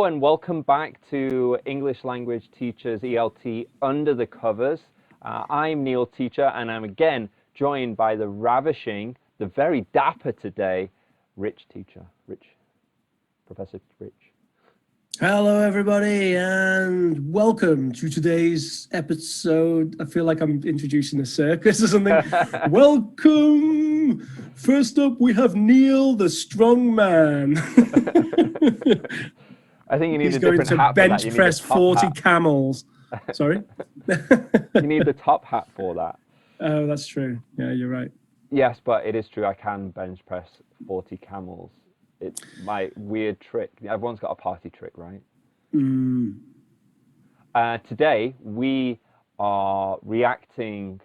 Hello and welcome back to English Language Teachers ELT Under the Covers. I'm Neil Teacher and I'm again joined by the ravishing, the very dapper today, Rich Teacher. Professor Rich. Hello everybody and welcome to today's episode. I feel like I'm introducing a circus or something. Welcome! First up we have Neil the strong man. I think you need He's a going different to hat for that. bench You need press a top 40 hat. camels. Sorry? You need the top hat for that. Oh, that's true. Yeah, you're right. Yes, but it is true. I can bench press 40 camels. It's my weird trick. Everyone's got a party trick, right? Today, we are reacting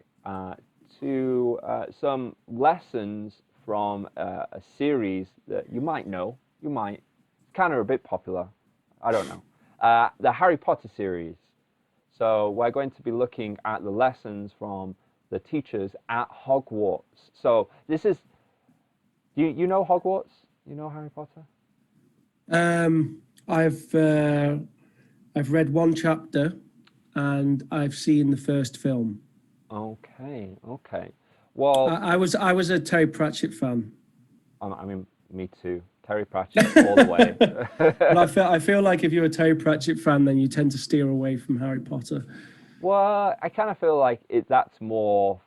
to some lessons from a series that you might know. You might. It's kind of a bit popular. I don't know. The Harry Potter series. So we're going to be looking at the lessons from the teachers at Hogwarts. So this is, you know Hogwarts? You know Harry Potter? I've read one chapter and I've seen the first film. Okay. Well, I was a Terry Pratchett fan. I mean, me too. Terry Pratchett all the way. But I feel like if you're a Terry Pratchett fan, then you tend to steer away from Harry Potter. Well, I kind of feel like that's more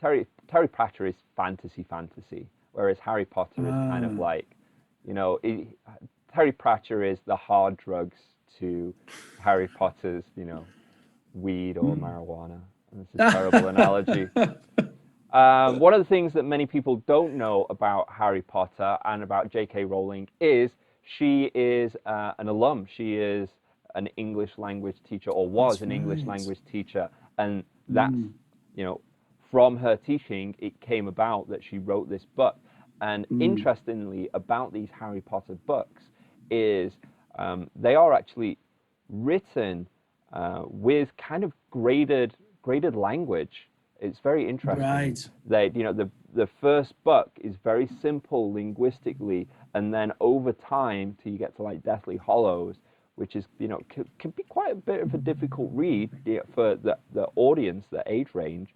Terry Pratchett is fantasy, whereas Harry Potter is kind of like, you know, Terry Pratchett is the hard drugs to Harry Potter's, you know, weed or marijuana. This is a terrible analogy. One of the things that many people don't know about Harry Potter and about J.K. Rowling is she is an alum. She is an English language teacher, or was an English language teacher. And that's, you know, from her teaching, it came about that she wrote this book. And interestingly, about these Harry Potter books is they are actually written with kind of graded language. It's very interesting. Right. They, you know, the first book is very simple linguistically, and then over time, till you get to like Deathly Hallows, which is, you know, can be quite a bit of a difficult read for the audience, the age range.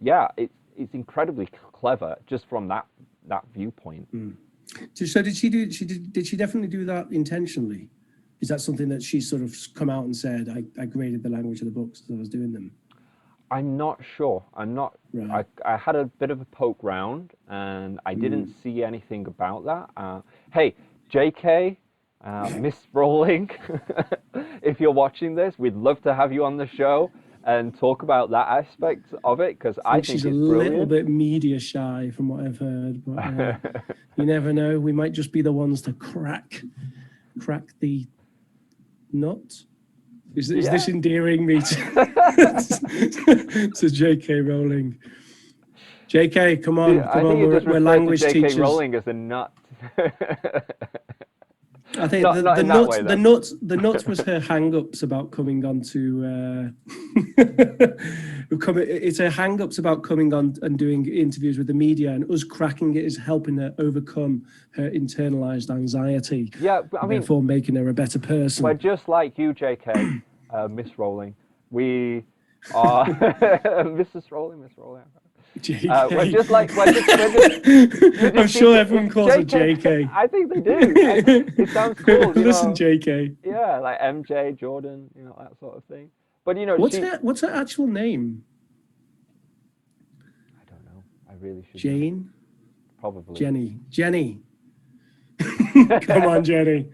Yeah, it's incredibly clever just from that viewpoint. So did she definitely do that intentionally? Is that something that she sort of come out and said, I graded the language of the books as I was doing them? I'm not sure. I'm not. Right. I had a bit of a poke round, and I didn't see anything about that. Hey, JK, Miss Rowling, if you're watching this, we'd love to have you on the show and talk about that aspect of it, because I think she's it's a brilliant. Little bit media shy from what I've heard, but you never know. We might just be the ones to crack the nut. Is this endearing me to J.K. Rowling? J.K., come on, we're language to teachers. J.K. Rowling as a nut. I think the nut was her hang-ups about coming on to. It's her hang-ups about coming on and doing interviews with the media, and us cracking it is helping her overcome her internalized anxiety. Yeah, but I mean, therefore making her a better person. We're just like you, JK, Miss Rowling. We are Mrs. Rowling, Miss Rowling. JK. We're just I'm sure everyone calls her JK. I think they do. It sounds cool. Listen, JK. Yeah, like MJ, Jordan, you know, that sort of thing. But you know, what's her actual name? I don't know. I really should. Jane. Know. Probably. Jenny. Come on, Jenny.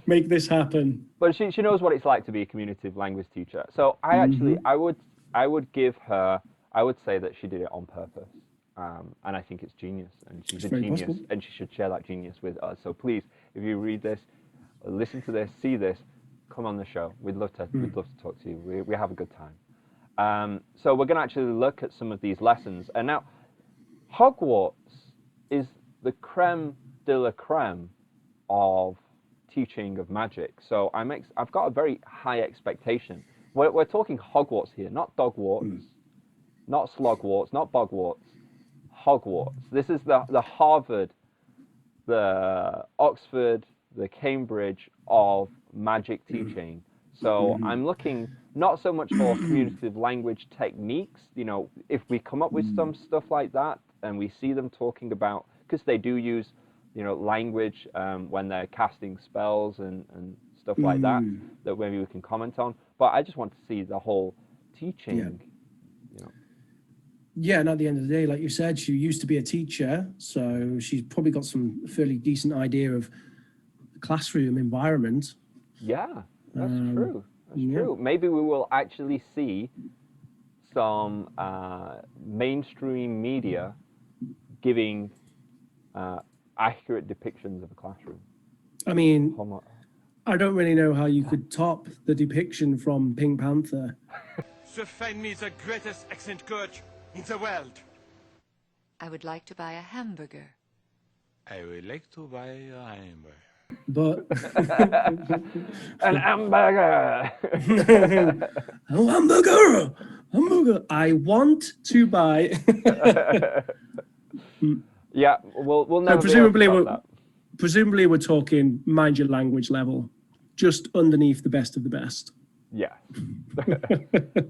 Make this happen. But she knows what it's like to be a communicative language teacher. So I would give her. I would say that she did it on purpose, and I think it's genius, and she's a genius, possible. And she should share that genius with us. So please, if you read this, listen to this, see this, come on the show. We'd love to talk to you. We have a good time. So we're going to actually look at some of these lessons, and now Hogwarts is the creme de la creme of teaching of magic. So I've got a very high expectation. We're talking Hogwarts here, not Dogwarts. Not Slogwarts, not Bogwarts, Hogwarts. This is the Harvard, the Oxford, the Cambridge of magic teaching. So I'm looking not so much for communicative language techniques. You know, if we come up with some stuff like that and we see them talking about, because they do use, you know, language when they're casting spells and stuff like that, that maybe we can comment on. But I just want to see the whole teaching, you know. Yeah, and at the end of the day, like you said, she used to be a teacher, so she's probably got some fairly decent idea of the classroom environment. Yeah, that's true. That's true. Maybe we will actually see some mainstream media giving accurate depictions of a classroom. I mean, I don't really know how you could top the depiction from Pink Panther. So find me the greatest accent coach in the world. I would like to buy a hamburger. I would like to buy a hamburger. But an hamburger. Oh, hamburger. I want to buy. Yeah, we'll never. So that. presumably we're talking mind your language level, just underneath the best of the best. Yeah.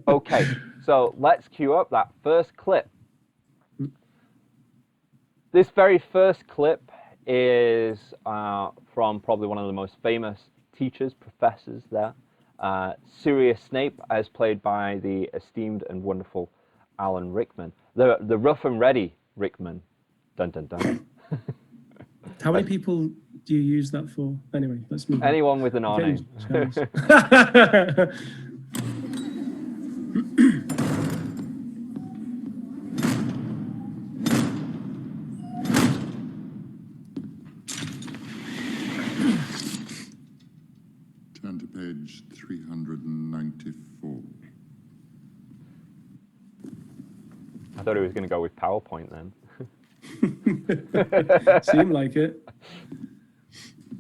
Okay, so let's cue up that first clip. This very first clip is from probably one of the most famous teachers, professors there, Sirius Snape, as played by the esteemed and wonderful Alan Rickman. The rough and ready Rickman. Dun, dun, dun. How many people do you use that for? Anyway, let's move on. Anyone with an R name. Turn to page 394. I thought he was going to go with PowerPoint then. Seemed like it.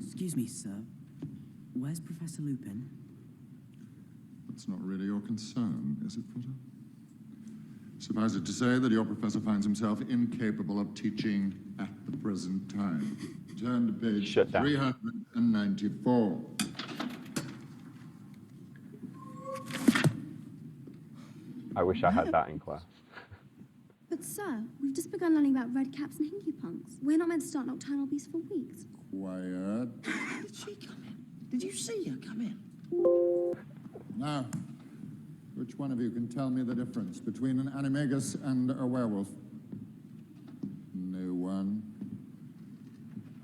Excuse me, sir. Where's Professor Lupin? That's not really your concern, is it, Potter? Suffice it to say that your professor finds himself incapable of teaching at the present time. Turn to page 394. I wish I had that in class. But sir, we've just begun learning about red caps and hinky punks. We're not meant to start nocturnal beasts for weeks. Quiet. Did she come in? Did you see her come in? Now, which one of you can tell me the difference between an animagus and a werewolf? No one.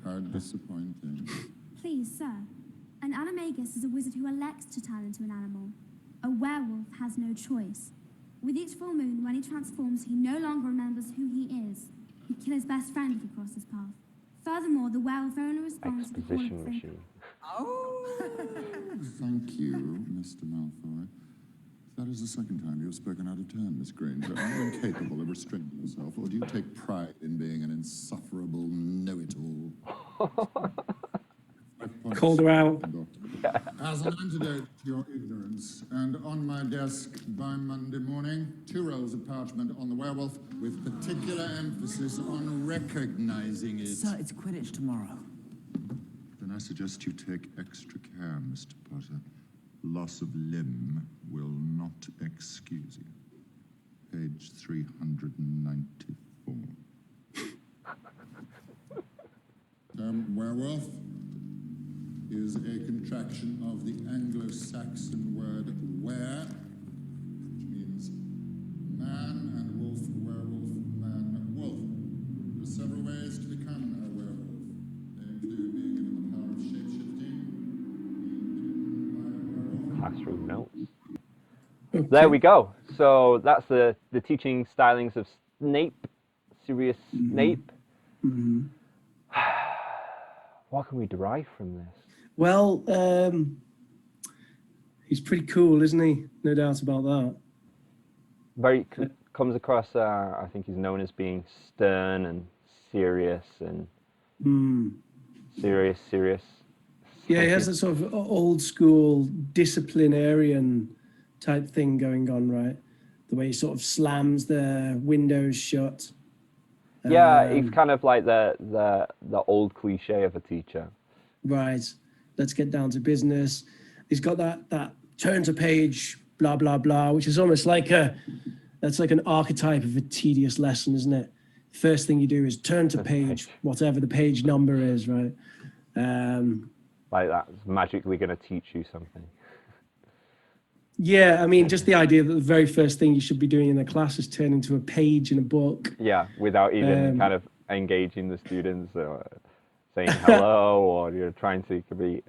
How disappointing. Please, sir. An animagus is a wizard who elects to turn into an animal. A werewolf has no choice. With each full moon, when he transforms, he no longer remembers who he is. He'd kill his best friend if he crossed his path. Furthermore, the werewolf only responds to the call of Exposition the machine. Oh! Thank you, Mr. Malfoy. That is the second time you have spoken out of turn, Miss Granger. Are you incapable of restraining yourself, or do you take pride in being an insufferable know-it-all? Called her out. As an antidote to your ignorance, and on my desk by Monday morning, 2 rolls of parchment on the werewolf, with particular emphasis on recognizing it. Sir, it's Quidditch tomorrow. Then I suggest you take extra care, Mr. Potter. Loss of limb will not excuse you. Page 394. Werewolf is a contraction of the Anglo-Saxon word were, which means man, and wolf, werewolf, man, wolf. There are several ways to become a werewolf. They include being given the power of shape-shifting, being Classroom notes. Okay. There we go. So that's the teaching stylings of Snape, Sirius Snape. What can we derive from this? Well, he's pretty cool, isn't he? No doubt about that. Very comes across. I think he's known as being stern and serious and serious. Yeah, he has that sort of old school disciplinarian type thing going on, right? The way he sort of slams the windows shut. Yeah, he's kind of like the old cliche of a teacher. Right. let's get down to business. He's got that turn to page, blah, blah, blah, which is almost like that's like an archetype of a tedious lesson, isn't it? First thing you do is turn to page, whatever the page number is, right? Like that's magically going to teach you something. Yeah, I mean, just the idea that the very first thing you should be doing in the class is turning to a page in a book. Yeah, without even kind of engaging the students or saying hello, or you're trying to be,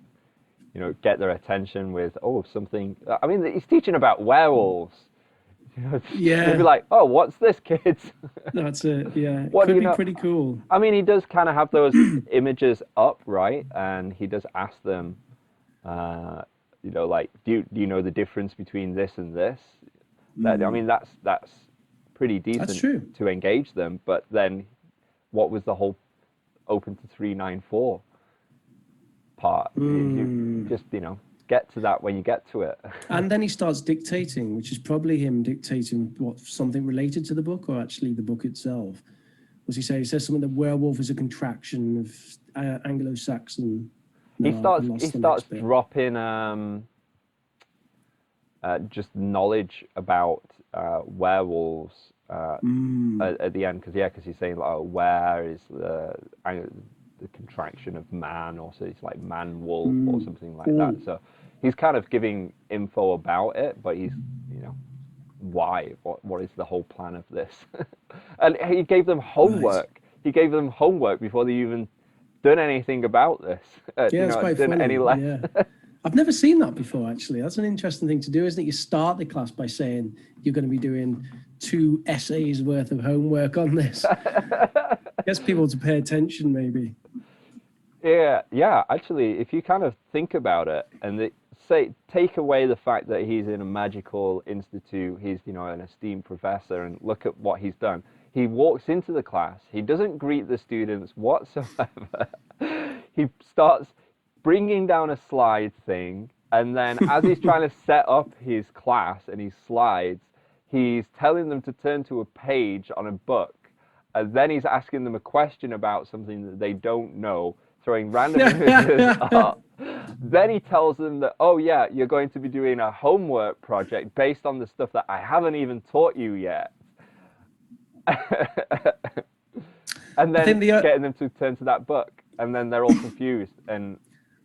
you know, get their attention with, oh, something. I mean, he's teaching about werewolves. You know, Yeah. You'd be like, oh, what's this, kids? That's it, yeah. What do Could you be know? pretty cool. I mean, he does kind of have those images up, right? And he does ask them, you know, like, do you know the difference between this and this? That, I mean, that's pretty decent That's true. to engage them. But then, what was the whole open to 394 part? You just, you know, get to that when you get to it. And then he starts dictating, which is probably him dictating what something related to the book or actually the book itself. What's he say? He says something that werewolf is a contraction of Anglo-Saxon. He starts dropping just knowledge about werewolves at the end, because he's saying, like, oh, where is the contraction of man, or so it's like man wolf or something like that. So he's kind of giving info about it, but he's, you know, why? What is the whole plan of this? And he gave them homework. Nice. He gave them homework before they even done anything about this. Yeah, you it's know, quite done funny. any Yeah. I've never seen that before, actually. That's an interesting thing to do, isn't it? You start the class by saying you're going to be doing 2 essays worth of homework on this. Gets people to pay attention, maybe. Yeah. Actually, if you kind of think about it, and take away the fact that he's in a magical institute, he's, you know, an esteemed professor, and look at what he's done. He walks into the class. He doesn't greet the students whatsoever. He starts bringing down a slide thing, and then as he's trying to set up his class and his slides, he's telling them to turn to a page on a book, and then he's asking them a question about something that they don't know, throwing random images up. Then he tells them that, oh yeah, you're going to be doing a homework project based on the stuff that I haven't even taught you yet. And then getting them to turn to that book, and then they're all confused, and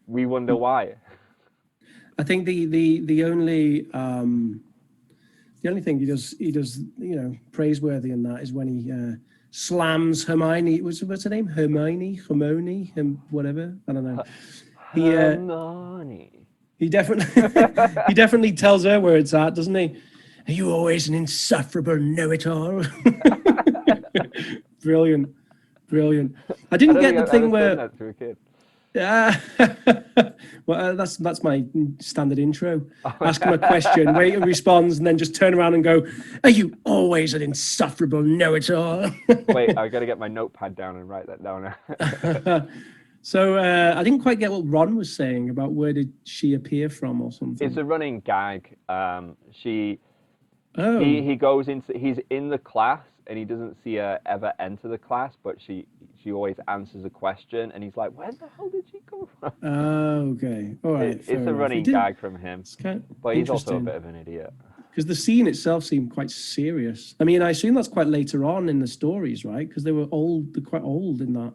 we wonder why. I think the only thing he does, you know, praiseworthy in that is when he slams Hermione. What's her name? Hermione, whatever. I don't know. Hermione. He definitely tells her where it's at, doesn't he? Are you always an insufferable know-it-all? Brilliant. I didn't get the thing where. That to a kid. Yeah, well, that's my standard intro. Ask him a question, wait and responds, and then just turn around and go, "Are you always an insufferable know-it-all?" Wait, I got to get my notepad down and write that down. So I didn't quite get what Ron was saying about where did she appear from or something. It's a running gag. He goes into, he's in the class and he doesn't see her ever enter the class, but she always answers a question, and he's like, where the hell did she come from? Okay, all right. It's a running gag from him, but he's also a bit of an idiot. Because the scene itself seemed quite serious. I mean, I assume that's quite later on in the stories, right? Because they're quite old in that.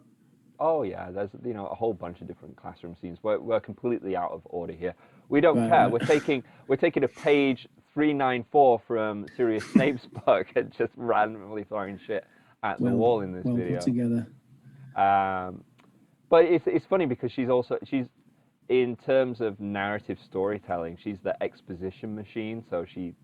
Oh yeah, there's, you know, a whole bunch of different classroom scenes. We're completely out of order here. We don't care. Right. We're taking a page 394 from Sirius Snape's book and just randomly throwing shit at the wall in this video. Put together. But it's funny because she's in terms of narrative storytelling, she's the exposition machine. So she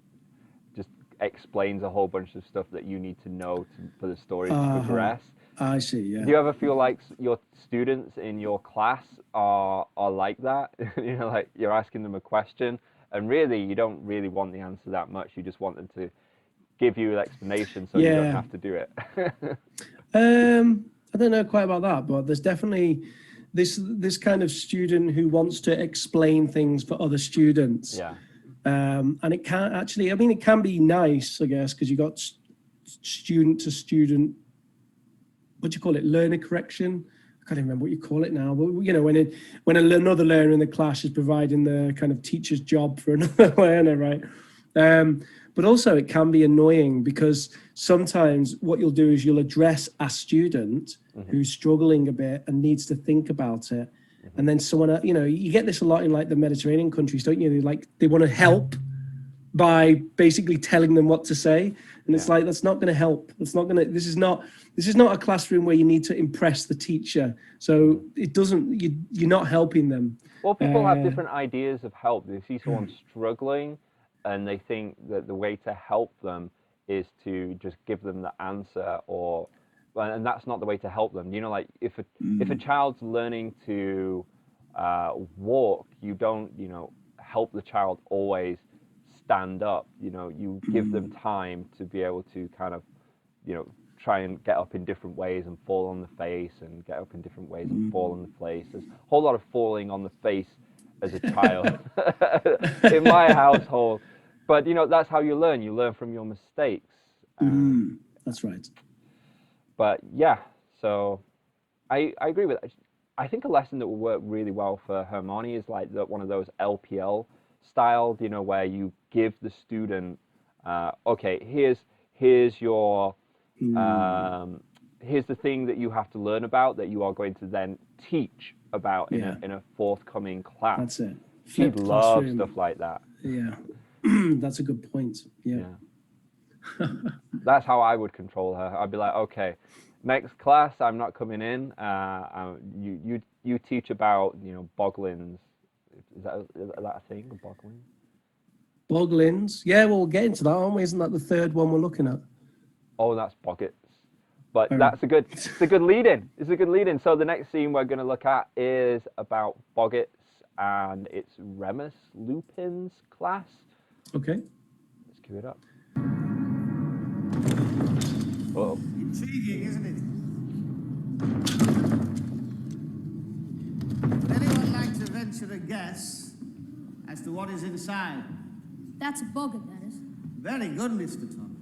just explains a whole bunch of stuff that you need to know for the story to progress. I see, yeah. Do you ever feel like your students in your class are like that? You know, like you're asking them a question, and really you don't really want the answer that much. You just want them to give you an explanation so you don't have to do it. I don't know quite about that, but there's definitely this kind of student who wants to explain things for other students. Yeah. And it can actually, I mean, it can be nice, I guess, because you got student to student, what do you call it, learner correction, can't even remember what you call it now, but you know, when another learner in the class is providing the kind of teacher's job for another learner, right? But also it can be annoying because sometimes what you'll do is you'll address a student who's struggling a bit and needs to think about it. And then someone, you know, you get this a lot in like the Mediterranean countries, don't you? They want to help by basically telling them what to say. And it's like, that's not going to help. This is not a classroom where you need to impress the teacher. So it doesn't, you're not helping them. Well, people have different ideas of help. They see someone struggling and they think that the way to help them is to just give them the answer, and that's not the way to help them. You know, like if a child's learning to walk, you don't, you know, help the child always stand up. You know, you give them time to be able to kind of, you know, try and get up in different ways and fall on the face and get up in different ways and fall on the face. There's a whole lot of falling on the face as a child in my household. But, you know, that's how you learn. You learn from your mistakes. That's right. But, yeah, so I agree with that. I think a lesson that will work really well for Hermione is like one of those LPL styled, you know, where you give the student, okay, here's your, here's the thing that you have to learn about that you are going to then teach about in a forthcoming class. That's it. She'd love stuff like that. Yeah. That's a good point. Yeah. That's how I would control her. I'd be like, okay, next class, I'm not coming in. You teach about, you know, boglins. Is that a thing, boglins? Boglins? Yeah, well, we'll get into that, aren't we? Isn't that the third one we're looking at? Oh, that's boggets. But that's a good lead-in. It's a good lead-in. So the next scene we're going to look at is about boggets, and it's Remus Lupin's class. Okay. Let's cue it up. Uh-oh. Intriguing, isn't it? Would anyone like to venture a guess as to what is inside? That's a boggart, that is. Very good, Mr. Thomas.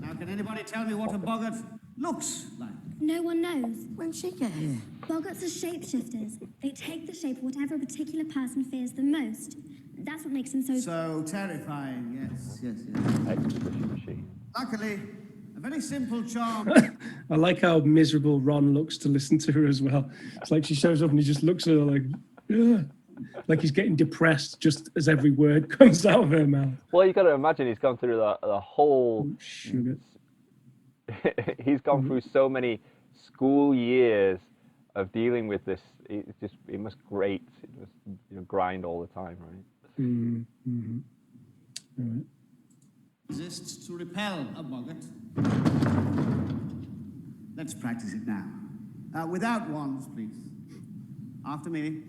Now, can anybody tell me what a boggart looks like? No one knows. When'd she get here? Boggarts are shapeshifters. They take the shape of whatever a particular person fears the most. That's what makes them so terrifying. Yes. Execution machine. Luckily, a very simple charm. I like how miserable Ron looks to listen to her as well. It's like she shows up and he just looks at her like, ugh. Like he's getting depressed just as every word comes out of her mouth. Well, you got to imagine he's gone through the whole. Sugar. He's gone through so many school years of dealing with this. It must grate. It must, you know, grind all the time, right? Mm-hmm. All right. Exists to repel a boggart. Let's practice it now. Without wands, please. After me.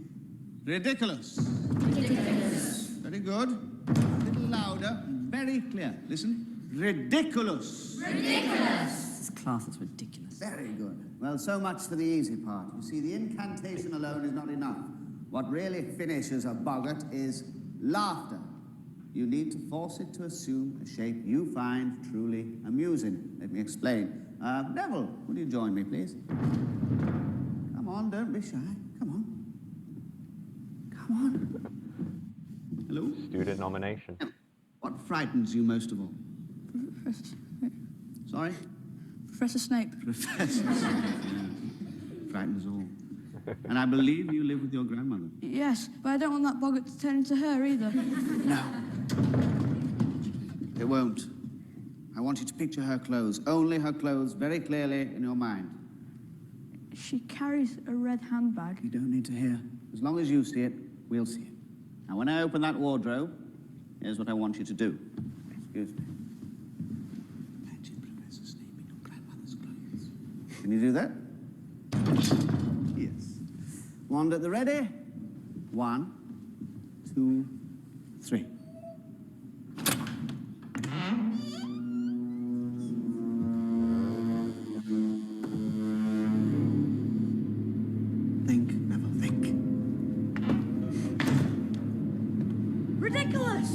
Ridiculous. Ridiculous. Very good. A little louder. Very clear. Listen. Ridiculous. Ridiculous. This class is ridiculous. Very good. Well, so much for the easy part. You see, the incantation alone is not enough. What really finishes a boggart is laughter. You need to force it to assume a shape you find truly amusing. Let me explain. Neville, would you join me, please? Come on, don't be shy. Come on. Come on. Hello? Student nomination. What frightens you most of all? Professor Snape. Sorry? Professor Snape. Professor Snape. Yeah. Frightens all. And I believe you live with your grandmother. Yes, but I don't want that boggart to turn into her either. No. It won't. I want you to picture her clothes, only her clothes, very clearly in your mind. She carries a red handbag. You don't need to hear. As long as you see it, we'll see it. Now, when I open that wardrobe, here's what I want you to do. Excuse me. Imagine Professor Snape in your grandmother's clothes. Can you do that? Yes. Wand at the ready. 1, 2, 3. Think, Neville, think. Ridiculous!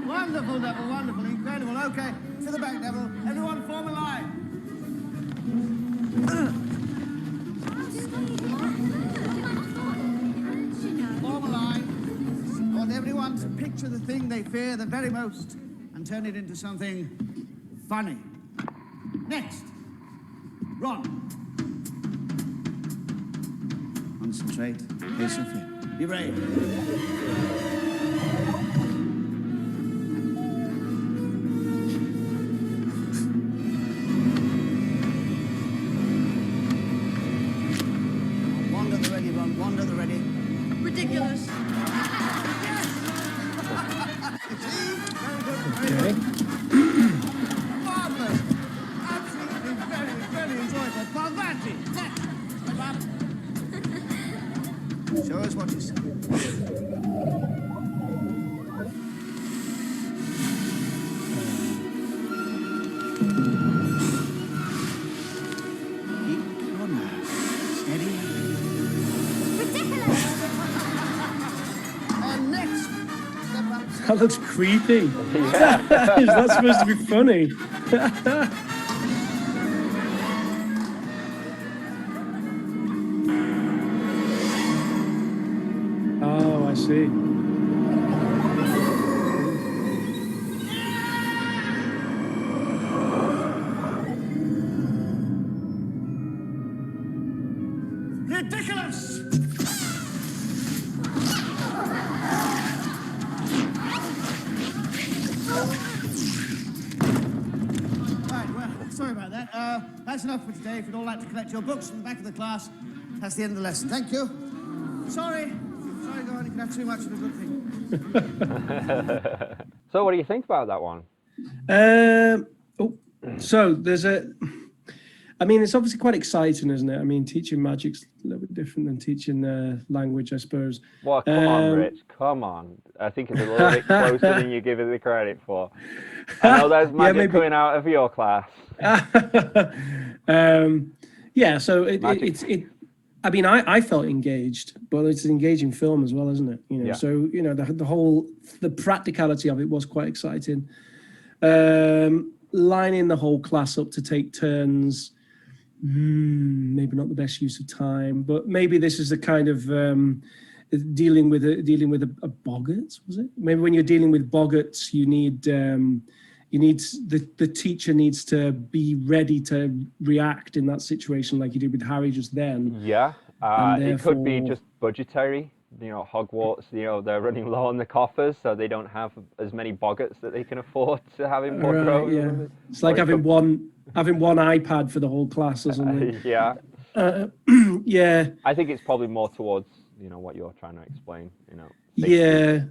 Wonderful, Neville, wonderful, incredible. Okay, to the back, Neville. Everyone form a line. Form a line. I want everyone to picture the thing they fear the very most and turn it into something funny. Next. Ron. Concentrate. Face your fear. Be brave. Wander the ready, Ron. Wander the ready. Ridiculous. Okay. Marvelous. Absolutely very, very enjoyable. Parvati. Next. Step up. Show us what you see. Keep your nerve steady. Ridiculous! And next. Step up. That looks creepy. Is that supposed to be funny? Oh, I see. Ridiculous! Right, well, sorry about that. That's enough for today. If you'd all like to collect your books from the back of the class, that's the end of the lesson. Thank you. Sorry. Sorry, go on. You can have too much of a good thing. So, what do you think about that one? So there's I mean, it's obviously quite exciting, isn't it? I mean, teaching magic's a little bit different than teaching language, I suppose. Well, come on, Rich. Come on. I think it's a little bit closer than you give it the credit for. I know there's magic coming out of your class. Yeah, so it's I mean, I felt engaged, but it's an engaging film as well, isn't it? You know, Yeah. so you know the practicality of it was quite exciting. Lining the whole class up to take turns, maybe not the best use of time, but maybe this is a kind of dealing with a boggart, was it? Maybe when you're dealing with boggarts, you need the teacher needs to be ready to react in that situation like you did with Harry just then. Yeah, it could be therefore- just budgetary. You know, Hogwarts, you know, they're running low on the coffers, so they don't have as many boggarts that they can afford to have in one row. Right, yeah. It's like having one iPad for the whole class or something. Yeah. Yeah. I think it's probably more towards, you know, what you're trying to explain, you know. Yeah.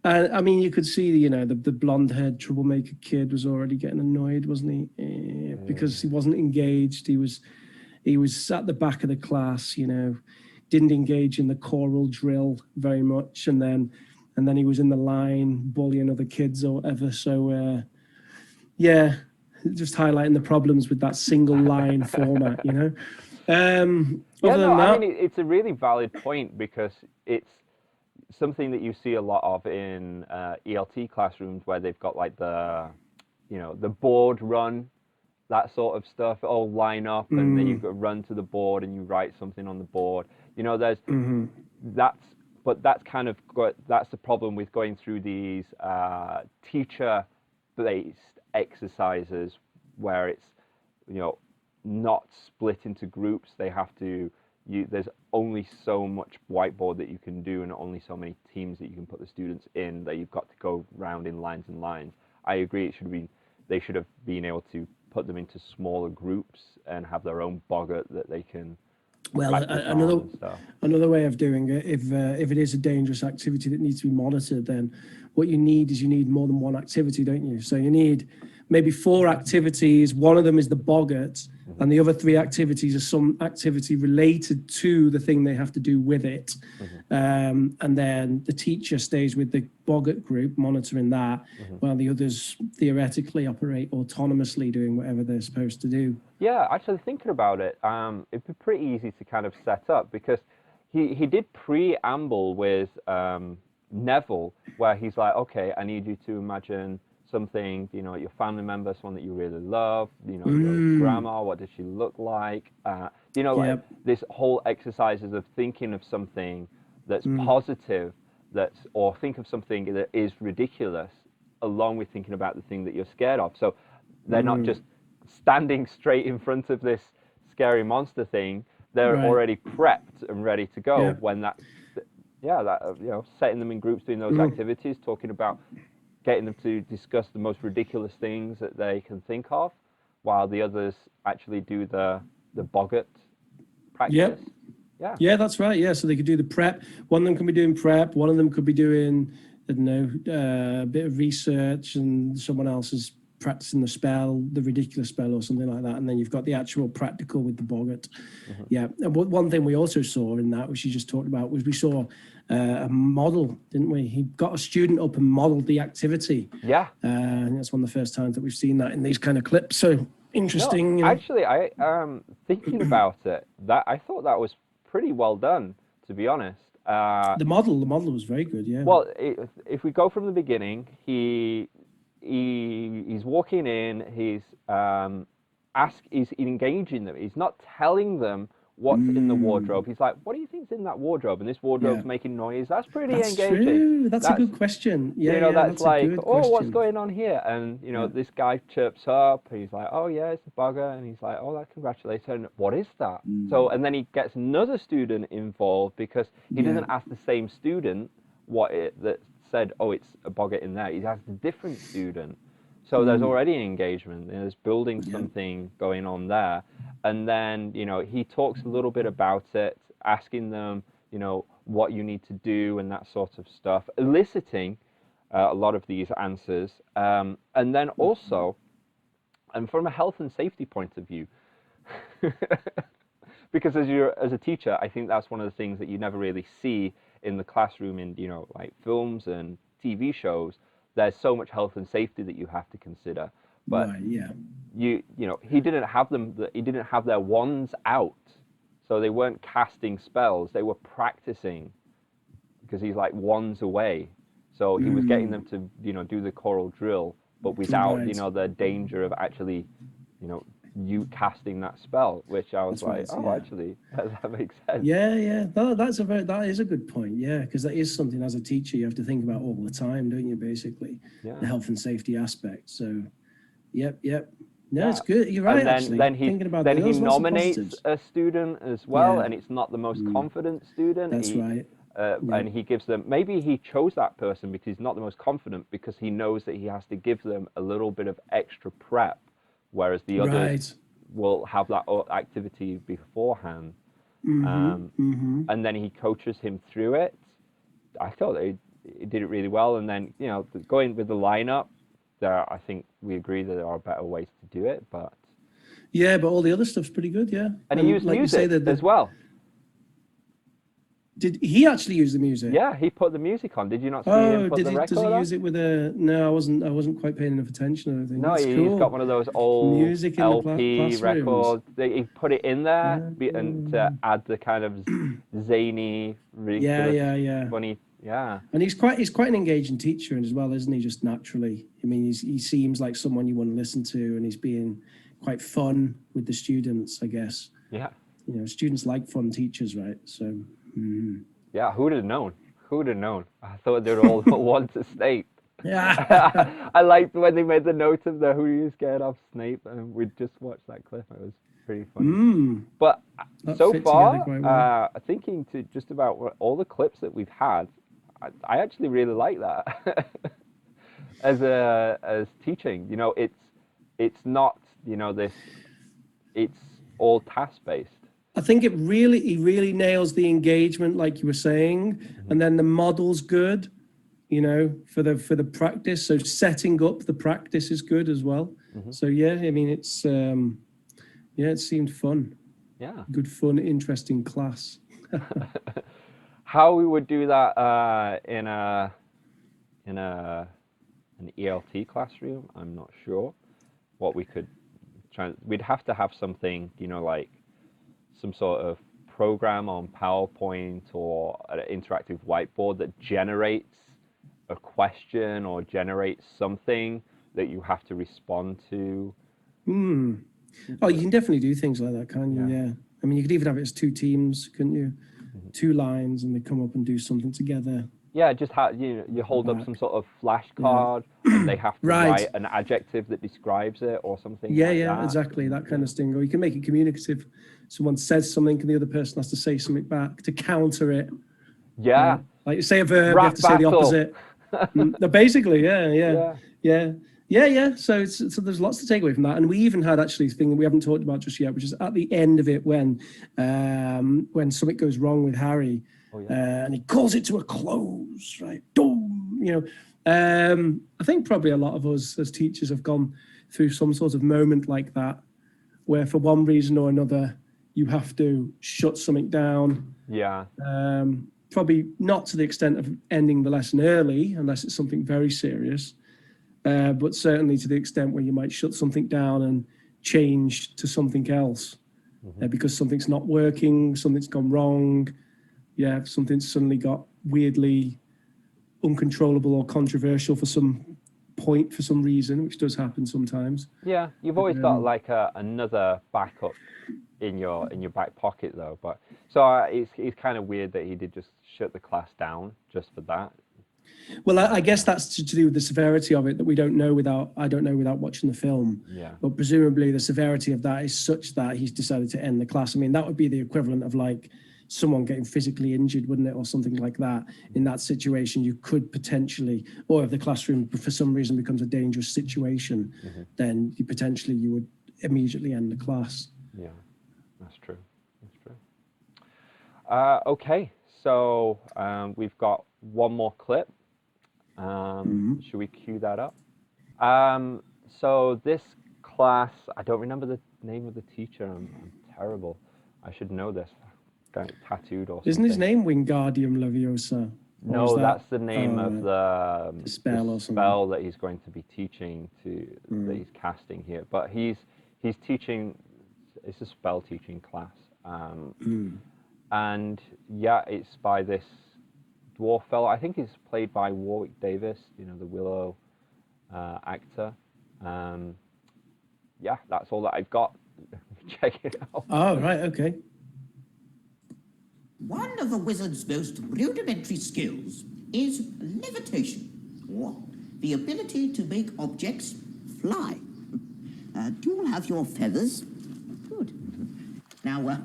I mean, you could see, you know, the blonde-haired troublemaker kid was already getting annoyed, wasn't he? Because he wasn't engaged. He was at the back of the class, you know, didn't engage in the choral drill very much, and then he was in the line bullying other kids or whatever. So yeah, just highlighting the problems with that single line format, you know. I mean, it's a really valid point because it's something that you see a lot of in ELT classrooms where they've got like the board run, that sort of stuff, all line up, and then you run to the board and you write something on the board. You know, there's that's the problem with going through these teacher-based exercises where it's, you know, not split into groups. They have to. There's only so much whiteboard that you can do, and only so many teams that you can put the students in. That you've got to go round in lines and lines. I agree. They should have been able to put them into smaller groups and have their own boggart that they can. Well, another way of doing it, if it is a dangerous activity that needs to be monitored, then what you need more than one activity, don't you? So you need maybe 4 activities. One of them is the boggart, and the other 3 activities are some activity related to the thing they have to do with it. And then the teacher stays with the boggart group, monitoring that, while the others theoretically operate autonomously, doing whatever they're supposed to do. Yeah, actually thinking about it, it'd be pretty easy to kind of set up because he did preamble with Neville, where he's like, okay, I need you to imagine something, you know, your family member, someone that you really love, you know, your grandma, what does she look like? You know, like this whole exercises of thinking of something that's positive, or think of something that is ridiculous, along with thinking about the thing that you're scared of. So they're not just standing straight in front of this scary monster thing. They're already prepped and ready to go when you know, setting them in groups, doing those activities, talking about getting them to discuss the most ridiculous things that they can think of, while the others actually do the boggart practice. Yeah, that's right. Yeah, so they could do the prep. One of them can be doing prep. One of them could be doing, I don't know, a bit of research, and someone else is practicing the spell, the ridiculous spell or something like that. And then you've got the actual practical with the boggart. Yeah. And one thing we also saw in that, which you just talked about, was we saw a model, didn't we? He got a student up and modeled the activity. Yeah. And that's one of the first times that we've seen that in these kind of clips. So interesting. No, actually, I thinking about it, that I thought that was pretty well done, to be honest. The model was very good. Yeah. Well, if we go from the beginning, he's walking in. He's he's engaging them. He's not telling them what's in the wardrobe. He's like, "What do you think's in that wardrobe?" And this wardrobe's making noise. That's pretty engaging. True. That's a good question. Yeah, you know, that's like, oh, what's going on here? And you know, this guy chirps up. He's like, "Oh yeah, it's a bugger," and he's like, "Oh, that congratulations." And what is that? So, and then he gets another student involved, because he doesn't ask the same student that said, "Oh, it's a boggart in there." He asks a different student. So there's already an engagement. There's building something going on there. And then, you know, he talks a little bit about it, asking them, you know, what you need to do and that sort of stuff, eliciting a lot of these answers. And then also, and from a health and safety point of view, because as a teacher, I think that's one of the things that you never really see in the classroom in, you know, like films and TV shows. There's so much health and safety that you have to consider. But you know, he didn't have their wands out, so they weren't casting spells. They were practicing, because he's like wands away. So he was getting them to, you know, do the choral drill, but without you know, the danger of actually, you know, you casting that spell. Which I was actually that makes sense. Yeah. That is a good point. Yeah, because that is something as a teacher you have to think about all the time, don't you? Basically, the health and safety aspect. So. Yep. No, it's good. You're right. And then he nominates a student as well, and it's not the most confident student. That's right. And he gives them. Maybe he chose that person because he's not the most confident, because he knows that he has to give them a little bit of extra prep, whereas the others will have that activity beforehand. And then he coaches him through it. I thought he did it really well. And then, you know, going with the lineup. I think we agree that there are better ways to do it, but all the other stuff's pretty good, And he used music as well. Did he actually use the music? Yeah, he put the music on. Did you not see him put the record on? Does he use it with a? No, I wasn't quite paying enough attention. I think. No, he's got one of those old music LP records. He put it in there and to add the kind of zany, ridiculous, funny. Yeah, and he's quite an engaging teacher as well, isn't he? Just naturally, I mean, he seems like someone you want to listen to, and he's being quite fun with the students, I guess. Yeah, you know, students like fun teachers, right? So. Yeah, who'd have known? I thought they'd all want to Snape. Yeah, I liked when they made the note of the "Who are you scared of, Snape?" and we just watched that clip. It was pretty funny. But so far, thinking to just about all the clips that we've had. I actually really like that as teaching. You know, it's not, you know, it's all task based. I think he really nails the engagement, like you were saying, and then the model's good, you know, for the practice. So setting up the practice is good as well. So I mean, it's it seemed fun. Yeah, good fun, interesting class. How we would do that in an ELT classroom, I'm not sure. What we could we'd have to have something, you know, like some sort of program on PowerPoint or an interactive whiteboard that generates a question or generates something that you have to respond to. Oh, you can definitely do things like that, can't you? Yeah. I mean, you could even have it as two teams, couldn't you? 2 lines, and they come up and do something together. Yeah, just how you hold up some sort of flashcard, and they have to write an adjective that describes it or something. Yeah, exactly, that kind of thing. Or you can make it communicative. Someone says something, and the other person has to say something back to counter it. Yeah. Like you say a verb, you have to say the opposite. Basically, yeah. So there's lots to take away from that, and we even had actually a thing that we haven't talked about just yet, which is at the end of it when something goes wrong with Harry, and he calls it to a close, right? Boom, I think probably a lot of us as teachers have gone through some sort of moment like that, where for one reason or another you have to shut something down. Yeah. Probably not to the extent of ending the lesson early, unless it's something very serious. But certainly to the extent where you might shut something down and change to something else because something's not working, something's gone wrong. Yeah, something's suddenly got weirdly uncontrollable or controversial for some point, for some reason, which does happen sometimes. Yeah, you've always got like another backup in your back pocket though. But so it's kind of weird that he did just shut the class down just for that. Well, I guess that's to do with the severity of it that I don't know without watching the film. Yeah. But presumably the severity of that is such that he's decided to end the class. I mean, that would be the equivalent of like someone getting physically injured, wouldn't it, or something like that. In that situation, you could potentially, or if the classroom for some reason becomes a dangerous situation, then you would immediately end the class. Yeah, that's true. Okay, so we've got one more clip. Should we cue that up? So this class, I don't remember the name of the teacher. I'm terrible. I should know this. Got it tattooed or something. Isn't his name Wingardium Leviosa? No, that's the name of the spell or spell that he's going to be teaching that he's casting here. But he's teaching. It's a spell teaching class. And yeah, it's by this dwarf fellow. I think he's played by Warwick Davis, the Willow actor. Yeah, that's all that I've got. Check it out. Oh, right, okay. One of a wizard's most rudimentary skills is levitation, or the ability to make objects fly. Do you all have your feathers? Good. Now,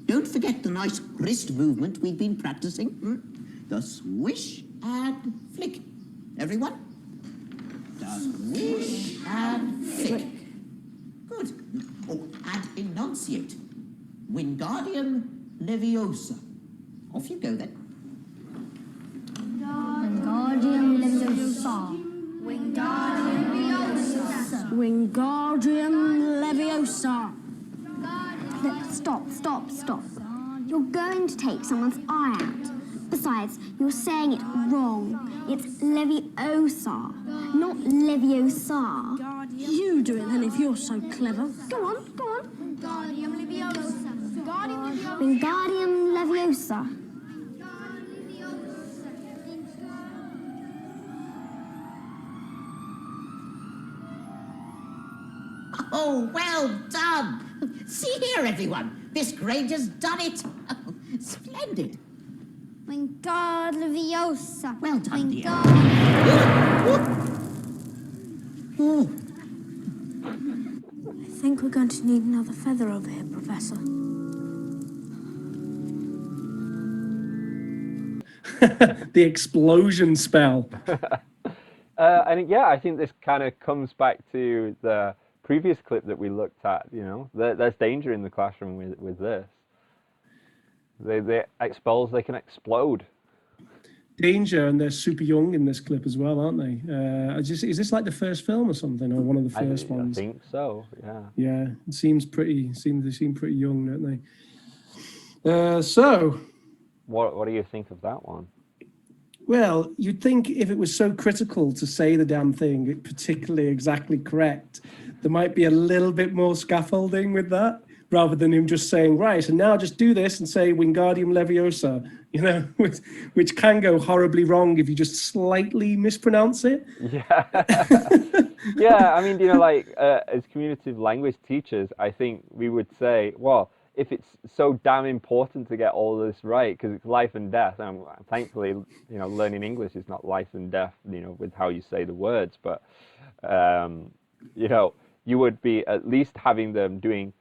don't forget the nice wrist movement we've been practicing. The swish and flick. Everyone? The swish and flick. Good. Oh, and enunciate. Wingardium Leviosa. Off you go then. Wingardium Leviosa. Wingardium Leviosa. Wingardium Leviosa. Stop. You're going to take someone's eye out. Besides, you're saying it wrong. It's Leviosa, not Leviosa. You do it then if you're so clever. Go on. Wingardium Leviosa. Wingardium Leviosa. Oh, well done. See here, everyone. Miss Granger's done it. Splendid. Wingardium Leviosa. Well done, dear. I think we're going to need another feather over here, Professor. The explosion spell. And yeah, I think this kind of comes back to the previous clip that we looked at. There's danger in the classroom with this. They expels, they can explode. Danger, and they're super young in this clip as well, aren't they? Is this like the first film or something, or one of the first ones? I think so. Yeah. Yeah, it seems pretty. They seem pretty young, don't they? So, what do you think of that one? Well, you'd think if it was so critical to say the damn thing particularly exactly correct, there might be a little bit more scaffolding with that. rather than him just saying, right, and now just do this and say Wingardium Leviosa, which can go horribly wrong if you just slightly mispronounce it. Yeah. Yeah, I mean, as communicative language teachers, I think we would say, well, if it's so damn important to get all this right, because it's life and death, and thankfully, learning English is not life and death, with how you say the words, but, you would be at least having them doing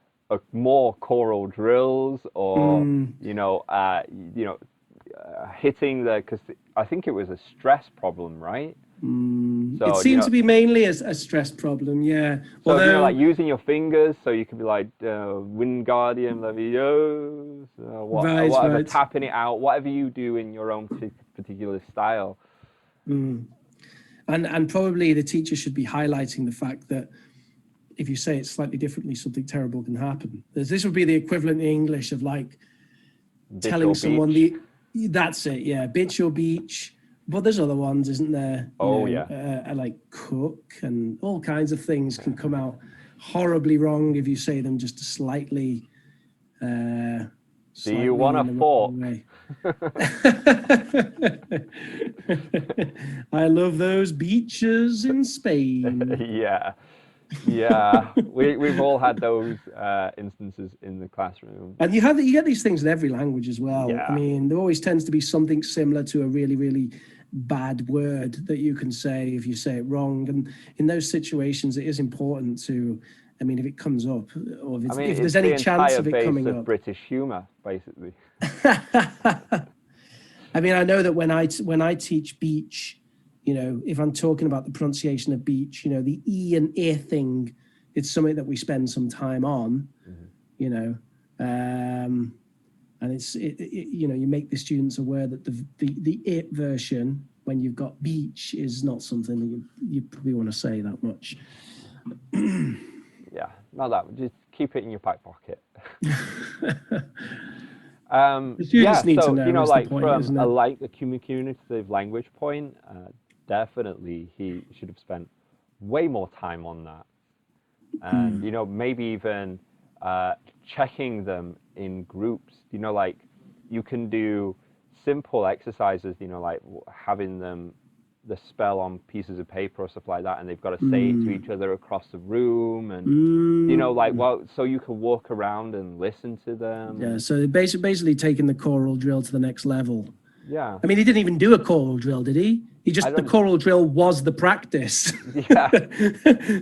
more choral drills or, hitting because I think it was a stress problem, right? So, it seemed to be mainly a stress problem, yeah. So, although, like using your fingers, so you could be like Wingardium Leviosa, whatever, tapping it out, whatever you do in your own particular style. And probably the teacher should be highlighting the fact that if you say it slightly differently, something terrible can happen. This would be the equivalent in English of like telling someone that's it, yeah, bitch or beach. But there's other ones, isn't there? Like cook and all kinds of things can come out horribly wrong if you say them just slightly. Do you want a fork? I love those beaches in Spain. Yeah, we've all had those instances in the classroom. And you get these things in every language as well. Yeah. I mean, there always tends to be something similar to a really, really bad word that you can say if you say it wrong. And in those situations, it is important to, I mean, if it comes up, or if there's any chance of it coming up. British humour, basically. I mean, I know that when I teach beach, if I'm talking about the pronunciation of beach, the E and I thing, it's something that we spend some time on, and it's you make the students aware that the it version, when you've got beach, is not something that you probably want to say that much. Yeah, not that. Just keep it in your back pocket. The students need to know. Like from a communicative language point, definitely he should have spent way more time on that, and maybe even checking them in groups. Like you can do simple exercises, like having them the spell on pieces of paper or stuff like that, and they've got to say it to each other across the room, and so you can walk around and listen to them. Yeah, so basically taking the choral drill to the next level. Yeah. I mean, he didn't even do a choral drill, did he? The choral drill was the practice. Yeah.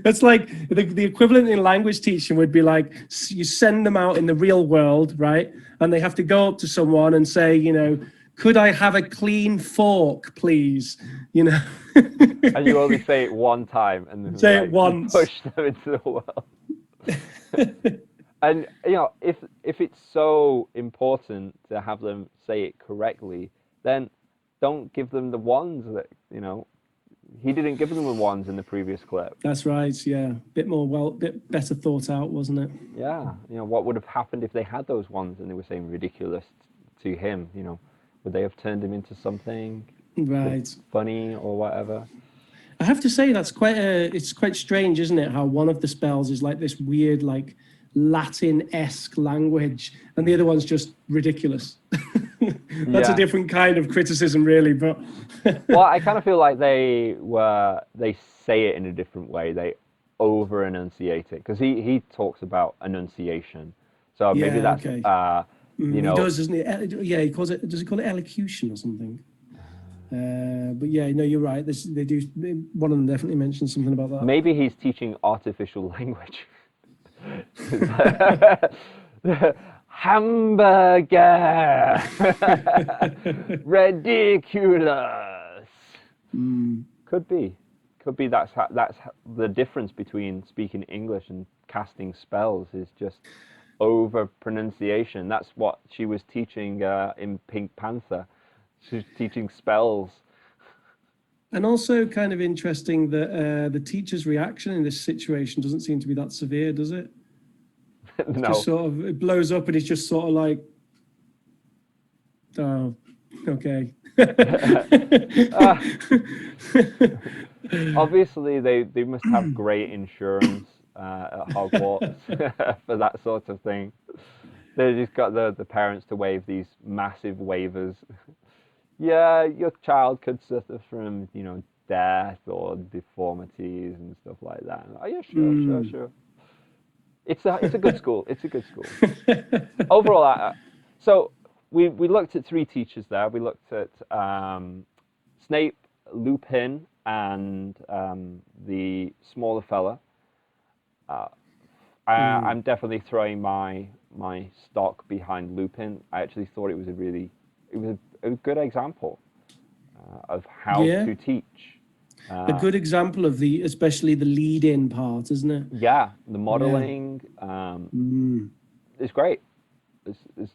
That's like the equivalent in language teaching would be like, you send them out in the real world, right? And they have to go up to someone and say, could I have a clean fork, please? And you only say it one time, and then say it once. Push them into the world. And if it's so important to have them say it correctly, then don't give them the wands that he didn't give them the wands in the previous clip. That's right. Yeah, bit better thought out, wasn't it? Yeah. What would have happened if they had those wands and they were saying ridiculous to him? Would they have turned him into something funny or whatever? I have to say it's quite strange, isn't it? How one of the spells is like this weird, like Latin-esque language, and the other one's just ridiculous. That's a different kind of criticism, really. But well, I kind of feel like they say it in a different way. They over enunciate it because he talks about enunciation. So maybe that's okay. He does, doesn't he? Yeah, he calls it. Does he call it elocution or something? But yeah, no, you're right. They do. One of them definitely mentions something about that. Maybe he's teaching artificial language. Hamburger. Ridiculous. Could be that's the difference between speaking English and casting spells is just over pronunciation. That's what she was teaching in Pink Panther. She was teaching spells. And also kind of interesting that the teacher's reaction in this situation doesn't seem to be that severe, does it? No. Just sort of, it blows up and it's just sort of like, oh, okay. Obviously, they must have great insurance at Hogwarts for that sort of thing. They just got the parents to waive these massive waivers. Yeah, your child could suffer from, death or deformities and stuff like that. Oh, yeah, sure. It's a good school. It's a good school. Overall, so we looked at 3 teachers there. We looked at Snape, Lupin, and the smaller fella. I'm definitely throwing my stock behind Lupin. I actually thought it was a good example of how to teach. A good example of especially the lead-in part, isn't it? Yeah, the modeling is great. It's,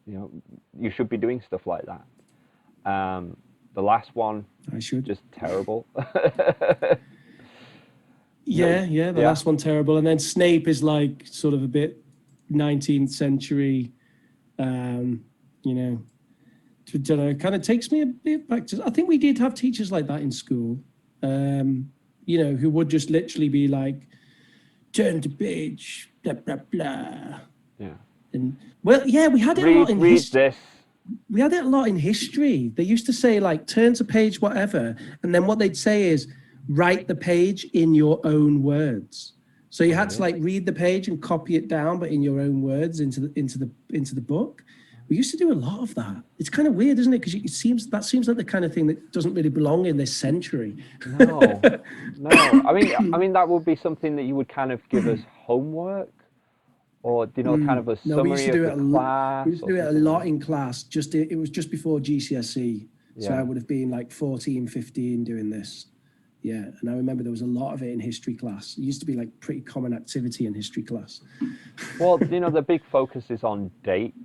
you should be doing stuff like that. The last one, I should. Just terrible. The last one terrible, and then Snape is like sort of a bit 19th century, kind of takes me a bit back to. I think we did have teachers like that in school, who would just literally be like, "Turn to page, blah blah blah." Yeah. And we had it a lot in history. This. We had it a lot in history. They used to say like, "Turn to page whatever," and then what they'd say is, "Write the page in your own words." So you had to like read the page and copy it down, but in your own words into the book. We used to do a lot of that. It's kind of weird, isn't it? Because it seems like the kind of thing that doesn't really belong in this century. No. I mean that would be something that you would kind of give us homework, or kind of a summary of the class. We used to do it a lot in class. It was just before GCSE, so I would have been like 14, 15 doing this. Yeah, and I remember there was a lot of it in history class. It used to be like pretty common activity in history class. Well, the big focus is on dates,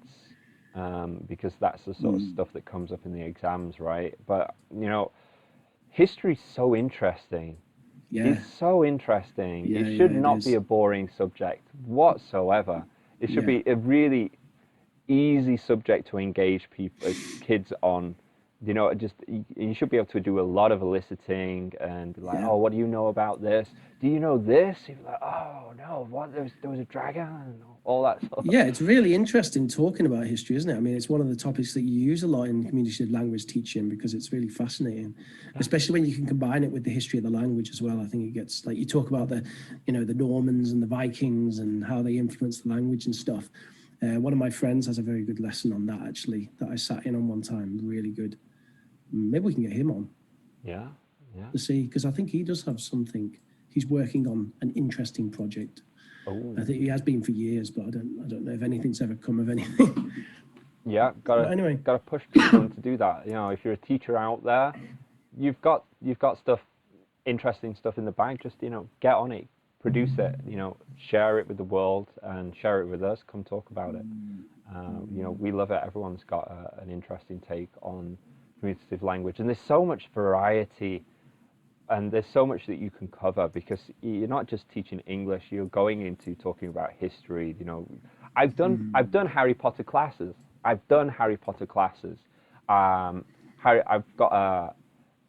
because that's the sort of stuff that comes up in the exams, right? But, history's so interesting. Yeah. It's so interesting. Yeah, it should not be a boring subject whatsoever. It should be a really easy subject to engage kids on. You should be able to do a lot of eliciting and be like, oh, what do you know about this? Do you know this? You're like, oh no, what? There was a dragon and all that stuff. Yeah, it's really interesting talking about history, isn't it? I mean, it's one of the topics that you use a lot in communicative language teaching because it's really fascinating, especially when you can combine it with the history of the language as well. I think it gets like you talk about the Normans and the Vikings and how they influenced the language and stuff. One of my friends has a very good lesson on that actually that I sat in on one time. Really good. Maybe we can get him on. Yeah. To see, because I think he does have something. He's working on an interesting project. Oh. I think he has been for years, but I don't know if anything's ever come of anything. Yeah, gotta push people to do that. If you're a teacher out there, you've got interesting stuff in the bag. Just get on it, produce it. Share it with the world and share it with us. Come talk about it. We love it. Everyone's got an interesting take on communicative language, and there's so much variety, and there's so much that you can cover because you're not just teaching English. You're going into talking about history. I've done Harry Potter classes. I've got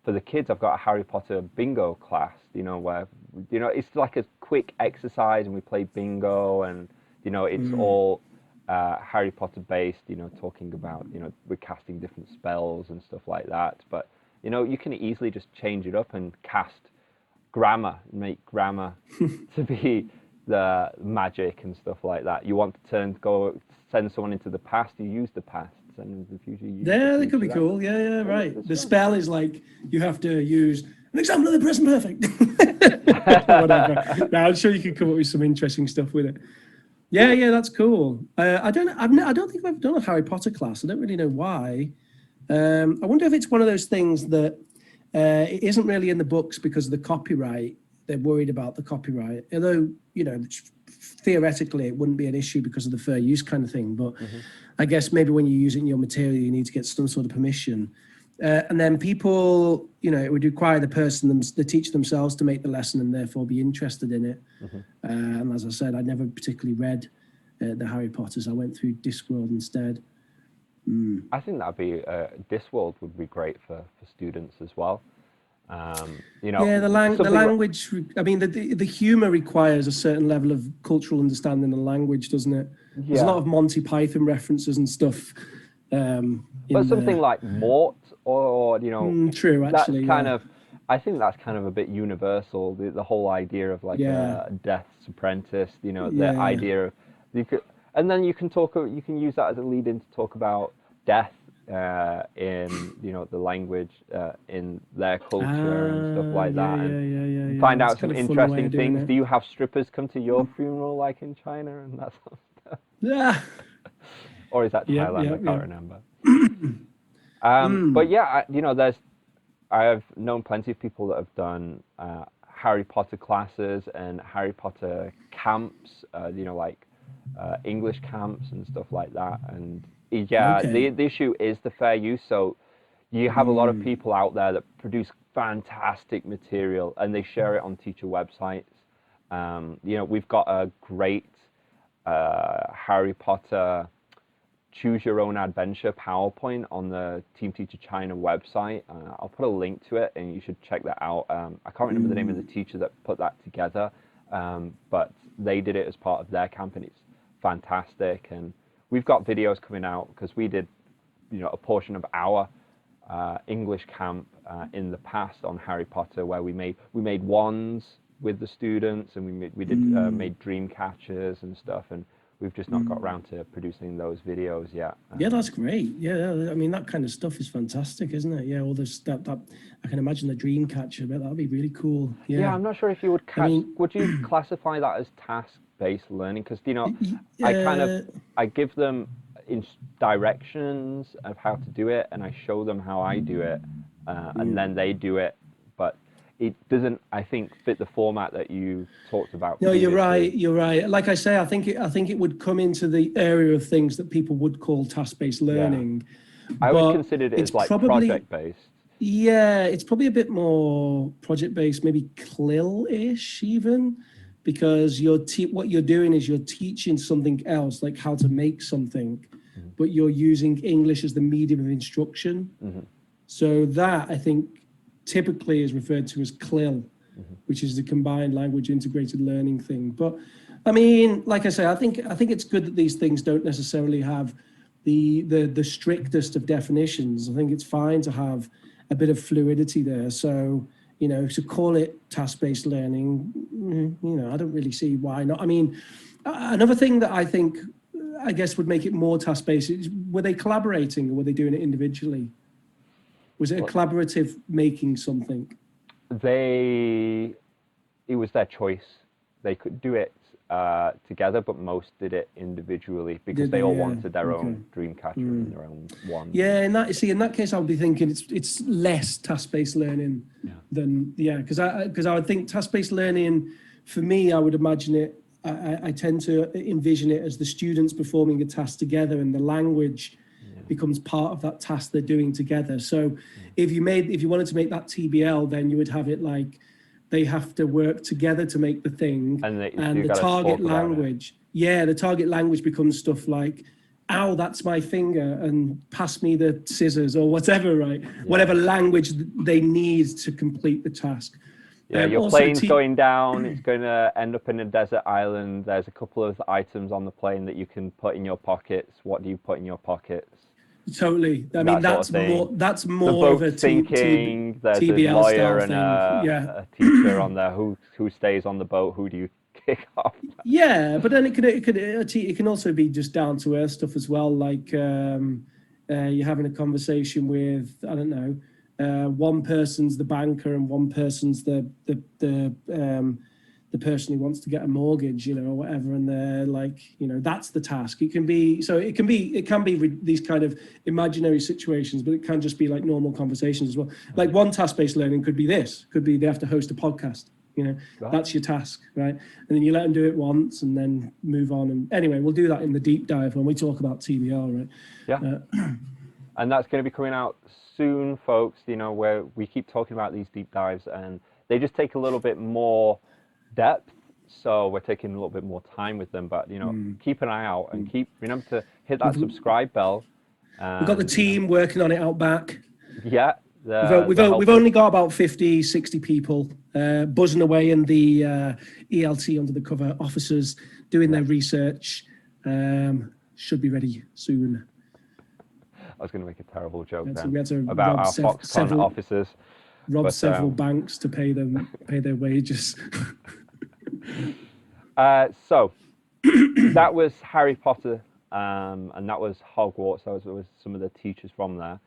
for the kids. I've got a Harry Potter bingo class. Where it's like a quick exercise, and we play bingo, and it's all Harry Potter based, talking about, we're casting different spells and stuff like that. But, you can easily just change it up and cast grammar, make grammar to be the magic and stuff like that. You want to send someone into the past, you use the past. Send them to the future, you use the future. That could be cool. Yeah, right. The spell is like, you have to use an example of the present perfect. Whatever. I'm sure you could come up with some interesting stuff with it. Yeah, that's cool. I don't think I've done a Harry Potter class. I don't really know why. I wonder if it's one of those things that it isn't really in the books because of the copyright. They're worried about the copyright. Although, theoretically it wouldn't be an issue because of the fair use kind of thing. But I guess maybe when you use it in your material, you need to get some sort of permission. And then people, it would require the teacher themselves to make the lesson and therefore be interested in it. And as I said, I never particularly read the Harry Potters. I went through Discworld instead. I think that'd be Discworld would be great for students as well. Yeah, the language. I mean, the humor requires a certain level of cultural understanding of language, doesn't it? There's a lot of Monty Python references and stuff. But something like Mort, or true, actually, that's kind of, I think that's kind of a bit universal. The whole idea of like a Death's Apprentice, the idea of and then you can use that as a lead in to talk about death in the language in their culture and stuff like that, and find out some interesting things. Do you have strippers come to your funeral like in China and that sort of stuff? Yeah. Or is that Thailand? I can't remember. But yeah, I've known plenty of people that have done Harry Potter classes and Harry Potter camps, like English camps and stuff like that. And the issue is the fair use. So you have a lot of people out there that produce fantastic material and they share it on teacher websites. We've got a great Harry Potter Choose Your Own Adventure PowerPoint on the Team Teacher China website. I'll put a link to it and you should check that out. I can't remember the name of the teacher that put that together, but they did it as part of their camp and it's fantastic. And we've got videos coming out because we did a portion of our English camp in the past on Harry Potter where we made wands with the students and we did made dream catchers and stuff, and we've just not got around to producing those videos yet. Yeah, that's great. Yeah, I mean, that kind of stuff is fantastic, isn't it? Yeah, all this, that I can imagine the dream catcher, but that'd be really cool. Yeah, I'm not sure if you would would you classify that as task-based learning? Because, I give them directions of how to do it, and I show them how I do it, and then they do it, but it doesn't, I think, fit the format that you talked about. No, you're right. Like I say, I think it would come into the area of things that people would call task-based learning. Yeah. I would consider it as like project-based. Yeah, it's probably a bit more project-based, maybe CLIL-ish even, because what you're doing is you're teaching something else, like how to make something, but you're using English as the medium of instruction. So that, I think, typically is referred to as CLIL, which is the combined language integrated learning thing. But I mean, like I say, I think it's good that these things don't necessarily have the strictest of definitions. I think it's fine to have a bit of fluidity there. So, to call it task-based learning, I don't really see why not. I mean, another thing that I guess would make it more task-based is, were they collaborating or were they doing it individually? Was it a collaborative making something? It was their choice. They could do it together, but most did it individually because they all wanted their own dream catcher and their own one. Yeah, in that case, I would be thinking it's less task-based learning than because I would think task-based learning, for me, I would imagine it. I tend to envision it as the students performing a task together, and the language becomes part of that task they're doing together. So if you wanted to make that TBL, then you would have it like they have to work together to make the thing, and the target language. Yeah, the target language becomes stuff like, "Ow, that's my finger," and "Pass me the scissors," or whatever, right? Yeah. Whatever language they need to complete the task. Yeah, your plane's going down, it's going to end up in a desert island. There's a couple of items on the plane that you can put in your pockets. What do you put in your pockets? Totally. I mean, that's more of a thinking. There's TBL a lawyer and a teacher on there. Who stays on the boat? Who do you kick off? Yeah, but then it can also be just down to earth stuff as well. Like you're having a conversation with, I don't know, one person's the banker and one person's the person who wants to get a mortgage, or whatever, and they're like, that's the task. It can be these kind of imaginary situations, but it can just be like normal conversations as well. Like one task-based learning could be they have to host a podcast, right. That's your task, right? And then you let them do it once and then move on. And anyway, we'll do that in the deep dive when we talk about TBR, right? Yeah. And that's going to be coming out soon, folks, where we keep talking about these deep dives and they just take a little bit more depth, so we're taking a little bit more time with them, but keep an eye out and remember to hit that subscribe bell. We've got the team working on it out back. Yeah, we've only got about 50, 60 people buzzing away in the ELT under the cover officers doing their research. Should be ready soon. I was going to make a terrible joke We then had to about rob our Foxconn officers. Rob several banks to pay their wages. So that was Harry Potter, and that was Hogwarts. That was some of the teachers from there.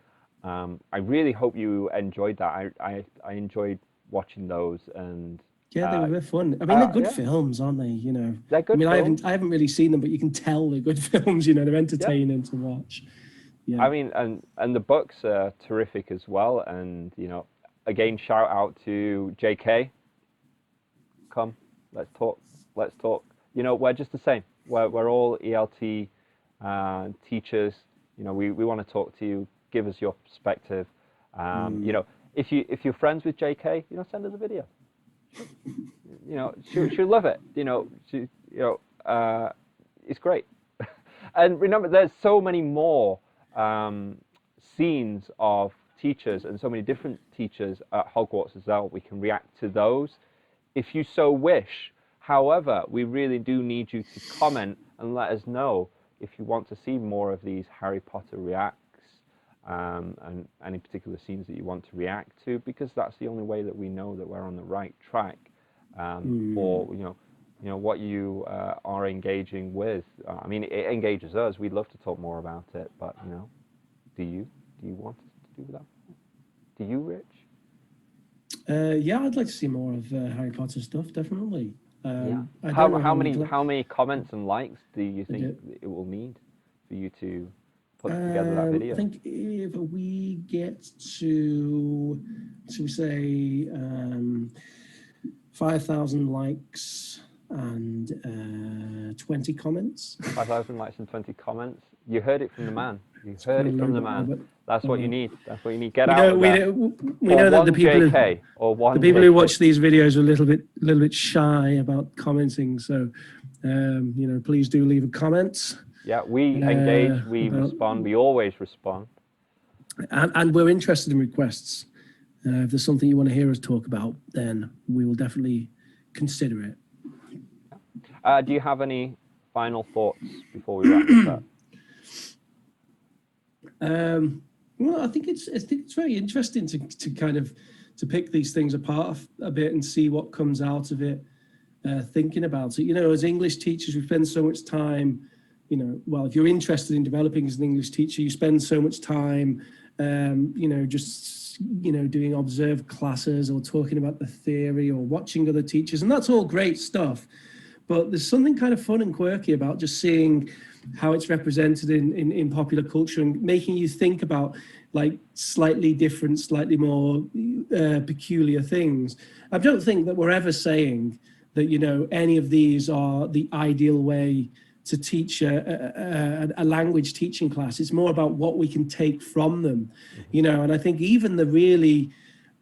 I really hope you enjoyed that. I enjoyed watching those, and yeah, they were fun. I mean, they're good films, aren't they? You know, they're good. I films. I haven't really seen them, but you can tell they're good films. You know, they're entertaining to watch. Yeah. I mean, and the books are terrific as well. And you know, again, shout out to JK. Come, let's talk. Let's talk. You know, we're just the same. We're all ELT teachers. You know, we want to talk to you. Give us your perspective. You know, if you're friends with JK, you know, send us a video. You know, she'll love it. You know, it's great. And remember, there's so many more scenes of teachers and so many different teachers at Hogwarts as well. We can react to those if you so wish. However, we really do need you to comment and let us know if you want to see more of these Harry Potter reacts and any particular scenes that you want to react to, because that's the only way that we know that we're on the right track. Or you know what you are engaging with. I mean, it engages us. We'd love to talk more about it, but you know, do you want us to do that? Do you, Rich? Yeah, I'd like to see more of Harry Potter stuff, definitely. How many comments and likes do you think it will need for you to put together that video? I think if we get to say 5,000 likes and 20 comments. 5,000 likes and 20 comments. You heard it from the man. You heard it from the man. That's what you need. That's what you need. Get out of there. We know that the people who watch these videos are a little bit shy about commenting. So, you know, please do leave a comment. Yeah, we engage. We respond. We always respond. And we're interested in requests. If there's something you want to hear us talk about, then we will definitely consider it. Do you have any final thoughts before we wrap this up? Well, I think it's very interesting to kind of to pick these things apart a bit and see what comes out of it. Thinking about it, you know, as English teachers, we spend so much time. You know, well, if you're interested in developing as an English teacher, you spend so much time, you know, just doing observed classes or talking about the theory or watching other teachers, and that's all great stuff. But there's something kind of fun and quirky about just seeing how it's represented in popular culture and making you think about like slightly different, slightly more peculiar things. I don't think that we're ever saying that, you know, any of these are the ideal way to teach a language teaching class. It's more about what we can take from them, you know, and I think even the really,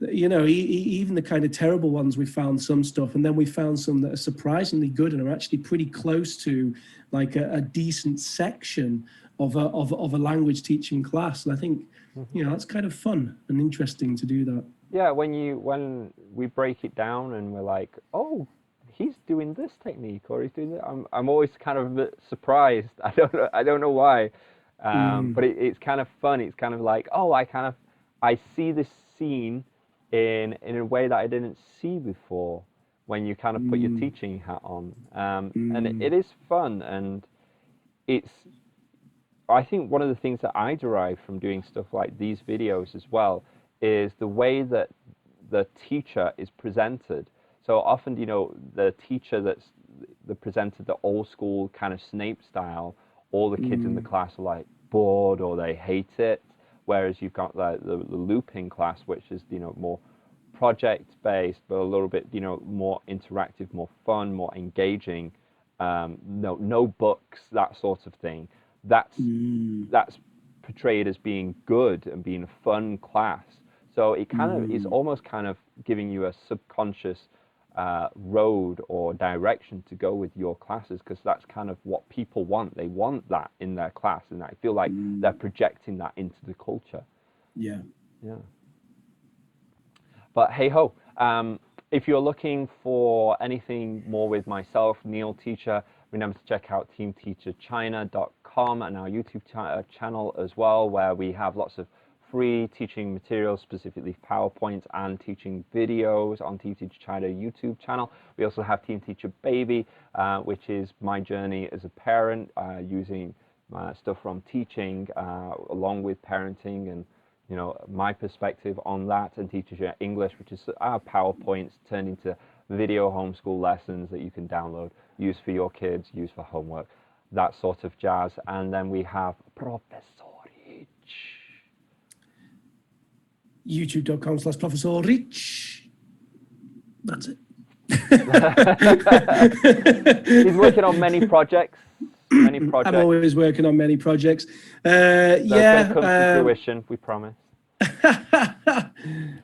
you know, even the kind of terrible ones, we found some stuff, and then we found some that are surprisingly good and are actually pretty close to like a decent section of a language teaching class. And I think, you know, that's kind of fun and interesting to do that. Yeah, when we break it down and we're like, oh, he's doing this technique or he's doing that, I'm always kind of a bit surprised. I don't know why, but it's kind of fun. It's kind of like, oh, I see this scene in a way that I didn't see before when you kind of put your teaching hat on, and it is fun. And I think one of the things that I derive from doing stuff like these videos as well is the way that the teacher is presented. So often, you know, the teacher that's presented the old school kind of Snape style, all the kids in the class are like bored or they hate it. Whereas you've got the Lupin class, which is, you know, more project-based, but a little bit, you know, more interactive, more fun, more engaging. No books, that sort of thing. That's portrayed as being good and being a fun class. So it kind of is almost kind of giving you a subconscious road or direction to go with your classes, because that's kind of what people want. They want that in their class, and I feel like they're projecting that into the culture. Yeah. But hey ho, if you're looking for anything more with myself, Neil Teacher, Remember to check out teamteacherchina.com and our YouTube channel as well, where we have lots of free teaching materials, specifically PowerPoint and teaching videos on Team Teacher China YouTube channel. We also have Team Teacher Baby, which is my journey as a parent, using stuff from teaching along with parenting, and my perspective on that, and Teacher English, which is our PowerPoints turned into video homeschool lessons that you can download, use for your kids, use for homework, that sort of jazz. And then we have Professor Rich. YouTube.com/Professor Rich. That's it. He's working on many projects. I'm always working on many projects. They're going to come to fruition, we promise.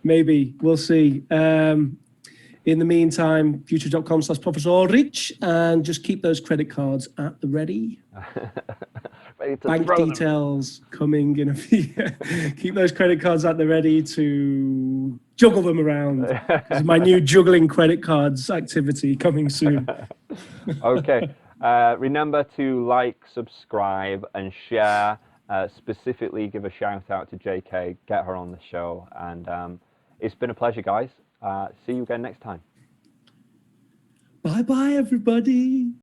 Maybe, we'll see. In the meantime, future.com/Professor Rich, and just keep those credit cards at the ready. Bank details coming in a few. Keep those credit cards at the ready to juggle them around. This is my new juggling credit cards activity coming soon. Okay. Remember to like, subscribe, and share. Specifically, give a shout out to JK, get her on the show. And it's been a pleasure, guys. See you again next time. Bye-bye, everybody.